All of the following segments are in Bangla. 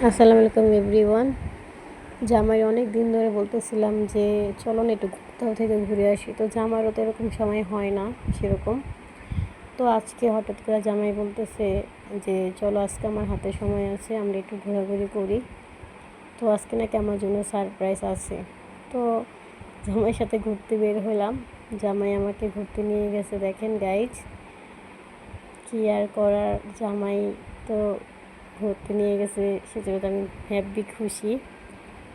আসসালামু আলাইকুম এভরিওয়ান। জামাই অনেক দিন ধরে বলতেছিলাম যে চলো না একটু কোথাও থেকে ঘুরে আসি, তো জামাইরও তো এরকম সময় হয় না সেরকম। তো আজকে হঠাৎ করে জামাই বলতেছে যে চলো আজকে আমার হাতে সময় আছে, আমরা একটু ঘোরাঘুরি করি। তো আজকে নাকি আমার জন্য সারপ্রাইজ আছে। তো জামাইয়ের সাথে ঘুরতে বের হলাম। জামাই আমাকে ঘুরতে নিয়ে গেছে, দেখেন গাইজ কি আর করার, জামাই তো ঘুরতে নিয়ে গেছে, সেজন্য তো আমি হ্যাপি খুশি।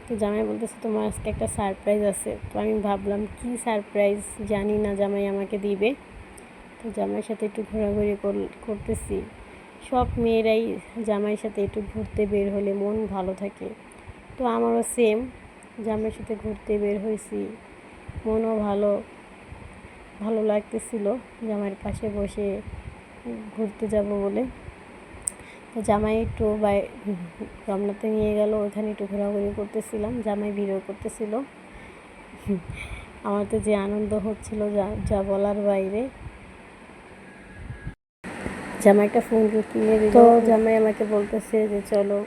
তো জামাই বলতেছে তোমার আজকে একটা সারপ্রাইজ আছে। তো আমি ভাবলাম কি সারপ্রাইজ, জানি না জামাই আমাকে দিবে। তো জামাইয়ের সাথে একটু ঘোরাঘুরি করতেছি। সব মেয়েরাই জামাইয়ের সাথে একটু ঘুরতে বের হলে মন ভালো থাকে। তো আমারও সেম, জামাইয়ের সাথে ঘুরতে বের হয়েছি, মনও ভালো ভালো লাগতেছিল জামাইয়ের পাশে বসে ঘুরতে যাব বলে। তো জামাই একটু রমনাতে নিয়ে গেল, ওখানে একটু ঘোরাঘুরি করতেছিলাম, জামাই ভিডিও করতেছিল। আমার তো যে আনন্দ হচ্ছিল যা যা বলার বাইরে। জামাই একটা ফোন কিনে দিল, তো জামাই আমাকে বলতেছে যে চলো,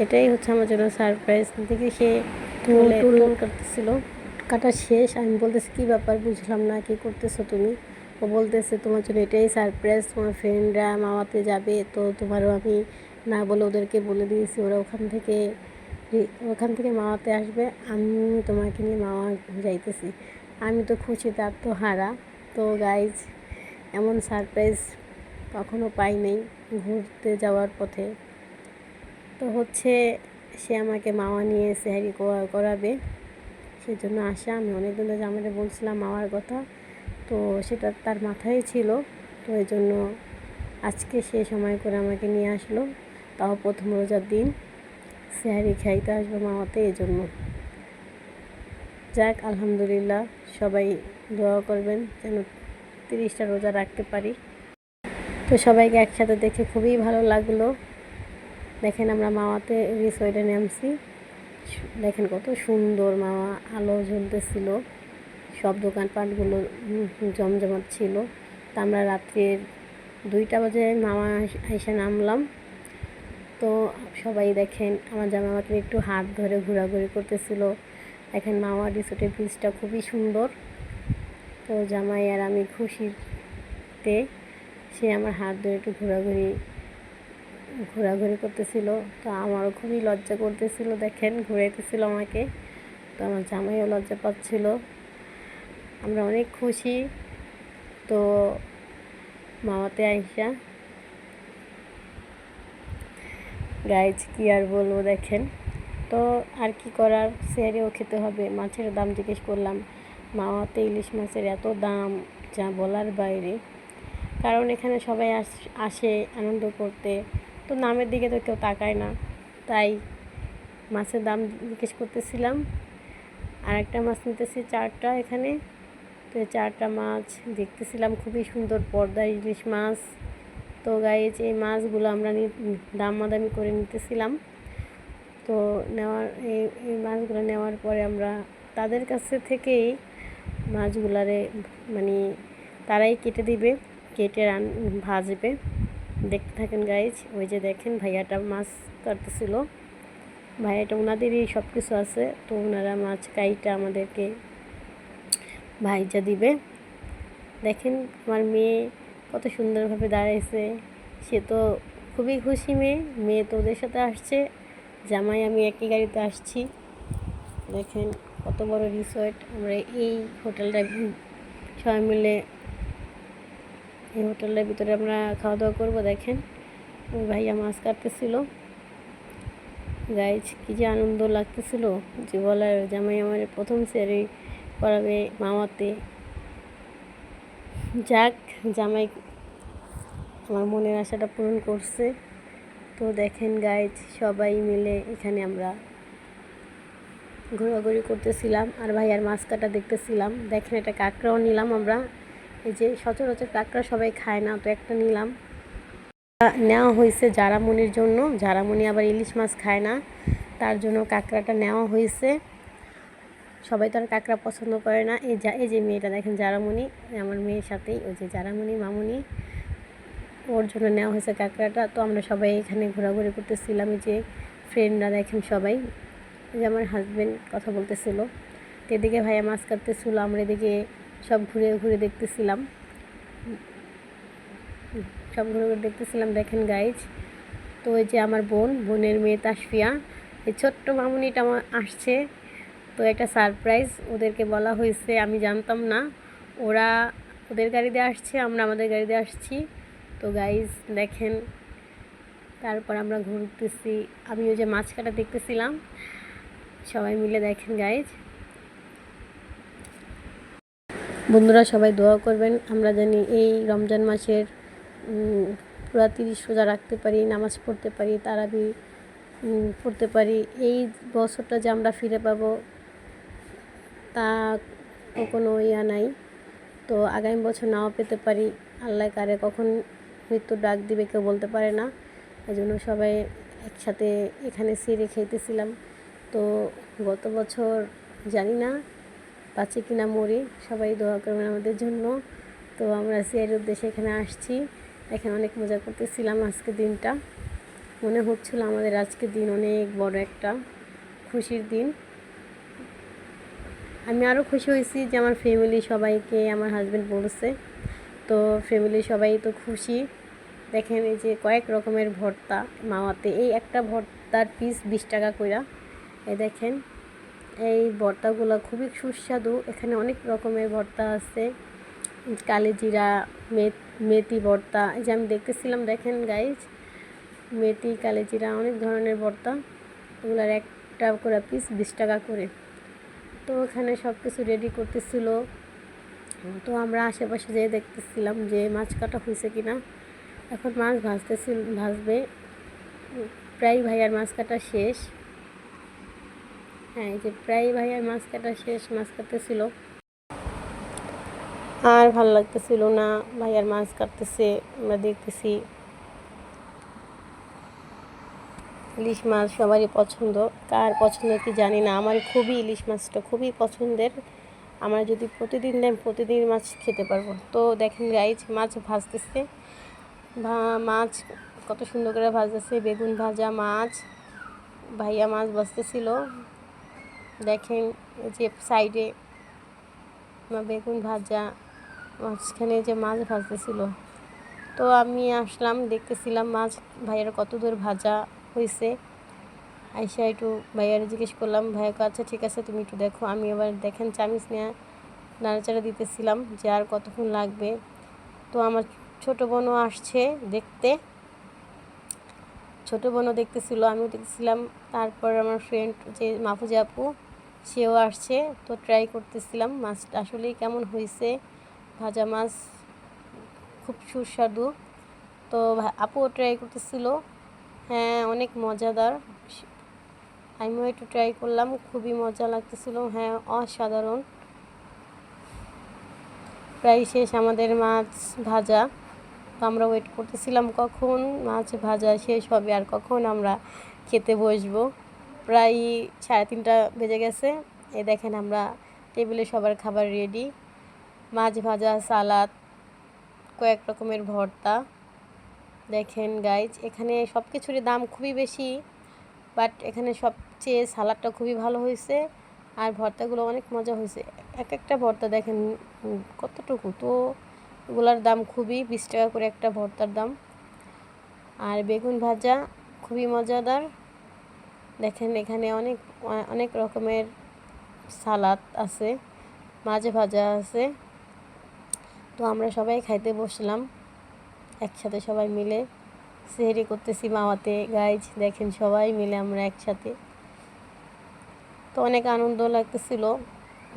এটাই হচ্ছে আমার জন্য সারপ্রাইজ। দেখি সে টুল কাটতেছিল, কাটা শেষ। আমি বলতেছি কী ব্যাপার, বুঝলাম না, কী করতেছো তুমি? ও বলতেছে তোমার জন্য এটাই সারপ্রাইজ, তোমার ফ্রেন্ডরা মামাতে যাবে, তো তোমারও আমি না বলে ওদেরকে বলে দিয়েছি, ওরা ওখান থেকে মামাতে আসবে, আমি তোমাকে নিয়ে মামা যাইতেছি। আমি তো খুশিতে আত্মহারা। তো গাইজ, এমন সারপ্রাইজ কখনো পাই নাই ঘুরতে যাওয়ার পথে। তো হচ্ছে সে আমাকে মামা নিয়ে সেহারি করাবে, সেজন্য আসা। আমি অনেক দিন ধরে আমাদের বলছিলাম মামার কথা, তো সেটা তার মাথায় ছিল। তো এই জন্য আজকে সে সময় করে আমাকে নিয়ে আসলো, তাও প্রথম রোজার দিন সেহারি খাইতে আসবো মামাতে, এই জন্য। যাক আলহামদুলিল্লাহ, সবাই দোয়া করবেন যেন 30টা রোজা রাখতে পারি। তো সবাইকে একসাথে দেখে খুবই ভালো লাগলো। দেখেন আমরা মামাতে রিসোর্টে নামছি, দেখেন কত সুন্দর মামা, আলো জ্বলতেছিল, সব দোকানপাটগুলো জমজমাট ছিল। তা আমরা রাত্রের 2টা বাজে মামা এসে নামলাম। তো সবাই দেখেন আমার জামাই আমাকে একটু হাত ধরে ঘোরাঘুরি করতেছিল। দেখেন মামা রিসোর্টের বীজটা খুবই সুন্দর। তো জামাই আর আমি খুশিতে সে আমার হাত ধরে একটু ঘোরাঘুরি করতেছিল। তো আমারও খুবই লজ্জা করতেছিল, দেখেন ঘুরাইতেছিল আমাকে। তো আমার জামাইও লজ্জা পাচ্ছিল, আমরা অনেক খুশি। তো মামাতে আইসা গাইজ কি আর বলবো, দেখেন। তো আর কি করার, সেহারিও খেতে হবে। মাছের দাম জিজ্ঞেস করলাম, মামাতে ইলিশ মাছের এত দাম যা বলার বাইরে। কারণ এখানে সবাই আসে আনন্দ করতে, তো নামের দিকে তো কেউ তাকায় না, তাই মাছের দাম জিজ্ঞেস করতেছিলাম। আর একটা মাছ নিতেছি 4টা এখানে। তো 4টা মাছ দেখতেছিলাম, খুবই সুন্দর পর্দার ইলিশ মাছ। তো গাইজ এই মাছগুলো আমরা দামাদামি করে নিতেছিলাম। তো এই মাছগুলো নেওয়ার পরে আমরা তাদের কাছে থেকেই মাছগুলারে মানে তারাই কেটে দিবে, কেটে ভাজবে। দেখতে থাকেন গাইজ। ওই যে দেখেন ভাইয়াটা মাছ কাটতেছিল, ভাইয়াটা ওনাদেরই সব কিছু আছে, তো ওনারা মাছ কাইটা আমাদেরকে ভাইজা দিবে। দেখেন আমার মেয়ে কত সুন্দরভাবে দাঁড়াইছে, সে তো খুবই খুশি। মেয়ে তো ওদের সাথে আসছে, জামাই আমি একই গাড়িতে আসছি। দেখেন কত বড় রিসর্ট, আমরা এই হোটেলটা সবাই মিলে এই হোটেলটার ভিতরে আমরা খাওয়া দাওয়া করবো। দেখেন ওই ভাইয়া মাছ কাটতেছিল। গাইজ কী যে আনন্দ লাগতেছিল যে বলার, জামাই আমার প্রথম সেহারি করাবে মামাতে। যাক, জামাই আমার মনের আশাটা পূরণ করছে। তো দেখেন গাইজ, সবাই মিলে এখানে আমরা ঘোরাঘুরি করতেছিলাম আর ভাইয়ার মাছ কাটা দেখতেছিলাম। দেখেন একটা কাঁকড়াও নিলাম আমরা, এই যে সচরাচর কাঁকড়া সবাই খায় না, তো একটা নিলাম। নেওয়া হয়েছে জারামনির জন্য, জারামনি আবার ইলিশ মাছ খায় না, তার জন্য কাঁকড়াটা নেওয়া হয়েছে। সবাই তো আর কাঁকড়া পছন্দ করে না। এই যে মেয়েটা দেখেন জারামনি, আমার মেয়ের সাথেই ওই যে জারামনি মামুনি, ওর জন্য নেওয়া হয়েছে কাঁকড়াটা। তো আমরা সবাই এখানে ঘোরাঘুরি করতেছিলাম, এই যে ফ্রেন্ডরা দেখেন সবাই, যে আমার হাজব্যান্ড কথা বলতেছিল, তো এদিকে ভাইয়া মাছ কাটতেছিল, আমরা এদিকে সব ঘুরে ঘুরে দেখতেছিলাম, দেখেন গাইজ। তো ওই যে আমার বোনের মেয়ে তাসফিয়া, এই ছোট্ট মামুনিটা আমার আসছে, তো একটা সারপ্রাইজ ওদেরকে বলা হয়েছে, আমি জানতাম না। ওরা ওদের গাড়িতে আসছে, আমরা আমাদের গাড়িতে আসছি। তো গাইজ দেখেন, তারপর আমরা ঘুরতেছি, আমি ওই যে মাছ কাটা দেখতেছিলাম, সবাই মিলে দেখেন গাইজ। বন্ধুরা সবাই দোয়া করবেন, আমরা জানি এই রমজান মাসের পুরা 30 রোজা রাখতে পারি, নামাজ পড়তে পারি, তারাবি পড়তে পারি। এই বছরটা যে আমরা ফিরে পাবো তা কোনো নাই। তো আগামী বছর নাও পেতে পারি, আল্লাহ কারে কখন মৃত্যুর ডাক দিবে কেউ বলতে পারে না। এই জন্য সবাই একসাথে এখানে সিঁড়ি খেতেছিলাম। তো গত বছর জানি না বাঁচি কিনা মরি, সবাই দোয়া করবেন আমাদের জন্য। তো আমরা সিআইয়ের উদ্দেশ্যে এখানে আসছি, এখানে অনেক মজা করতেছিলাম। আজকে দিনটা মনে হচ্ছিল আমাদের আজকের দিন অনেক বড় একটা খুশির দিন। আমি আরও খুশি হয়েছি যে আমার ফ্যামিলি সবাইকে আমার হাজব্যান্ড বলছে, তো ফ্যামিলি সবাই তো খুশি। দেখেন এই যে কয়েক রকমের ভর্তা মাওয়াতে, এই একটা ভর্তার পিস 20 টাকা কইরা। এই দেখেন এই ভর্তাগুলো খুবই সুস্বাদু, এখানে অনেক রকমের ভর্তা আছে, কালিজিরা, মেথি ভর্তা, এই যে আমি দেখতেছিলাম দেখেন গাইজ, মেথি কালিজিরা অনেক ধরনের ভর্তা, এগুলার একটা করে পিস 20 টাকা করে। তো ওখানে সব কিছু রেডি করতেছিল, তো আমরা আশেপাশে যেয়ে দেখতেছিলাম যে মাছ কাটা হয়েছে কিনা। এখন মাছ ভাজবে, প্রায় ভাইয়ার মাছ কাটা শেষ। হ্যাঁ, এই যে প্রায় ভাইয়ার মাছ কাটা শেষ, মাছ কাটতেছিল আর ভালো লাগতেছিল না, ভাইয়ার মাছ কাটতেছে, আমরা দেখতেছি। ইলিশ মাছ সবারই পছন্দ, কার পছন্দ কি জানি না, আমার খুবই ইলিশ মাছটা খুবই পছন্দের। আমার যদি প্রতিদিন দেন প্রতিদিন মাছ খেতে পারবো। তো দেখেন গাইজ মাছ ভাজতেছে, মাছ কত সুন্দর করে ভাজতেছে, বেগুন ভাজা মাছ, ভাইয়া মাছ ভাজতেছিল। দেখেন এই যে সাইডে বেগুন ভাজা, মাঝখানে যে মাছ ভাজতেছিল। তো আমি আসলাম, দেখতেছিলাম মাছ ভাইয়ার কত দূর ভাজা হয়েছে। আইসা একটু ভাইয়ারে জিজ্ঞেস করলাম, ভাইয়াকে আচ্ছা ঠিক আছে তুমি একটু দেখো। আমি আবার দেখেন চামিচ নিয়ে নাড়াচাড়া দিতেছিলাম যে আর কতক্ষণ লাগবে। তো আমার ছোটো বোনও আসছে দেখতে, ছোটো বোনও দেখতেছিল, আমিও দেখতেছিলাম। তারপর আমার ফ্রেন্ড যে মাহফুজা আপু, সেও আসছে। তো ট্রাই করতেছিলাম মাছটা আসলেই কেমন হয়েছে, ভাজা মাছ খুব সুস্বাদু। তো আপুও ট্রাই করতেছিল, হ্যাঁ অনেক মজাদার। আমিও একটু ট্রাই করলাম, খুবই মজা লাগতেছিল, হ্যাঁ অসাধারণ। প্রায় শেষ আমাদের মাছ ভাজা, তো আমরা ওয়েট করতেছিলাম কখন মাছ ভাজা শেষ হবে আর কখন আমরা খেতে বসবো। প্রায় 3:30 বেজে গেছে। এই দেখেন আমরা টেবিলে সবার খাবার রেডি, মাছ ভাজা, সালাদ, কয়েক রকমের ভর্তা। দেখেন গাইজ এখানে সব কিছুরই দাম খুবই বেশি, বাট এখানে সবচেয়ে সালাডটা খুবই ভালো হয়েছে আর ভর্তাগুলো অনেক মজা হয়েছে। এক একটা ভর্তা দেখেন কতটুকু, তো এগুলার দাম খুবই 20 টাকা করে একটা ভর্তার দাম। আর বেগুন ভাজা খুবই মজাদার। দেখেন এখানে অনেক অনেক রকমের সালাদ আছে, মাছ ভাজা আছে। তো আমরা সবাই খাইতে বসলাম একসাথে, সবাই মিলে সেহরি করতেছি মাওয়াতে গাইজ। দেখেন সবাই মিলে আমরা একসাথে, তো অনেক আনন্দ লাগতেছিল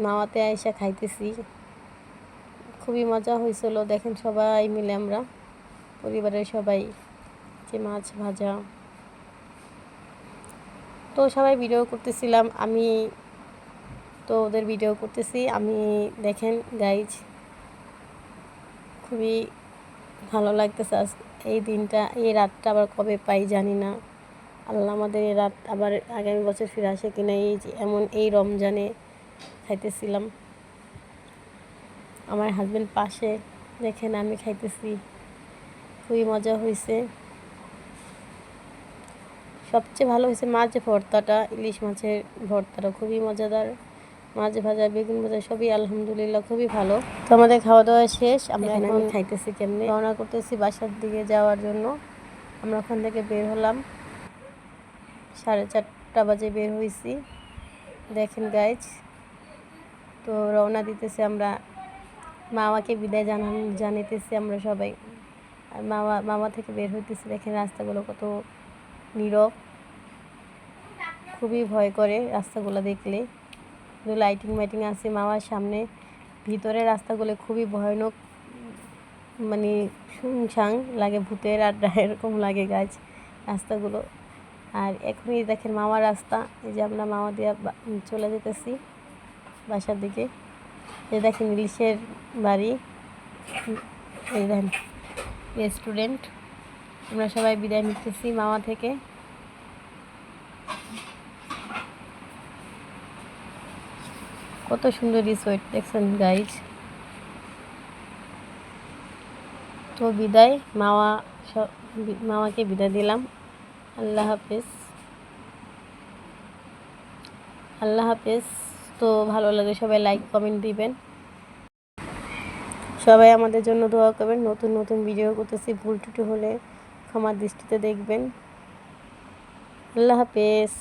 মাওয়াতে আইসা খাইতেছি, খুবই মজা হয়েছিল। দেখেন সবাই মিলে আমরা পরিবারের সবাই, যে মাছ ভাজা, তো সবাই ভিডিও করতেছিলাম আমি, তো ওদের ভিডিও করতেছি আমি। দেখেন গাইজ খুবই ভালো লাগতেছে আজ এই দিনটা, এই রাতটা আবার কবে পাই জানি না। আল্লাহ আমাদের এই রাত আবার আগামী বছর ফিরে আসে কিনা। এই যে এমন এই রমজানে খাইতেছিলাম, আমার হাজব্যান্ড পাশে, দেখেন আমি খাইতেছি, খুবই মজা হয়েছে। সবচেয়ে ভালো হয়েছে মাছ ভর্তাটা, ইলিশ মাছের ভর্তাটা খুবই মজাদার। মাছ ভাজা, বেগুন ভাজা সবই আলহামদুলিল্লাহ খুবই ভালো। তো আমাদের খাওয়া দাওয়া শেষ, আমরা এখন খাইতেছি কেমনে রওনা করতেছি বাসার দিকে যাওয়ার জন্য। আমরা ওখান থেকে বের হলাম 4:30 বাজে বের হয়েছি। দেখেন গাইজ, তো রওনা দিতেছি আমরা, মামাকে বিদায় জানাইতেছি আমরা সবাই। আর মামা থেকে বের হইতেছি। দেখেন রাস্তাগুলো কত নীরব, খুবই ভয় করে রাস্তাগুলো দেখলে। লাইটিং মাইটিং আছে মামার সামনে, ভিতরে রাস্তাগুলো খুবই ভয়ানক, মানে শুনশান লাগে, ভূতের আড্ডা এরকম লাগে গাছ রাস্তাগুলো। আর এখনই দেখেন মামার রাস্তা, এই যে আমরা মামা দিয়ে চলে যেতেছি বাসার দিকে। এই দেখেন ইলিশের বাড়ি, এই দেখেন রেস্টুরেন্ট। আমরা সবাই বিদায় নিতেছি মামা থেকে। কত সুন্দর রিসোর্ট দেখছেন গাইজ। তো বিদায়, মামাকে বিদায় দিলাম। আল্লাহ হাফেজ, আল্লাহ হাফেজ। তো ভালো লাগে সবাই লাইক কমেন্ট দিবেন, সবাই আমাদের জন্য দোয়া করবেন। নতুন নতুন ভিডিও করতেছি, ভুল ত্রুটি হলে ক্ষমার দৃষ্টিতে দেখবেন। আল্লাহ হাফেজ।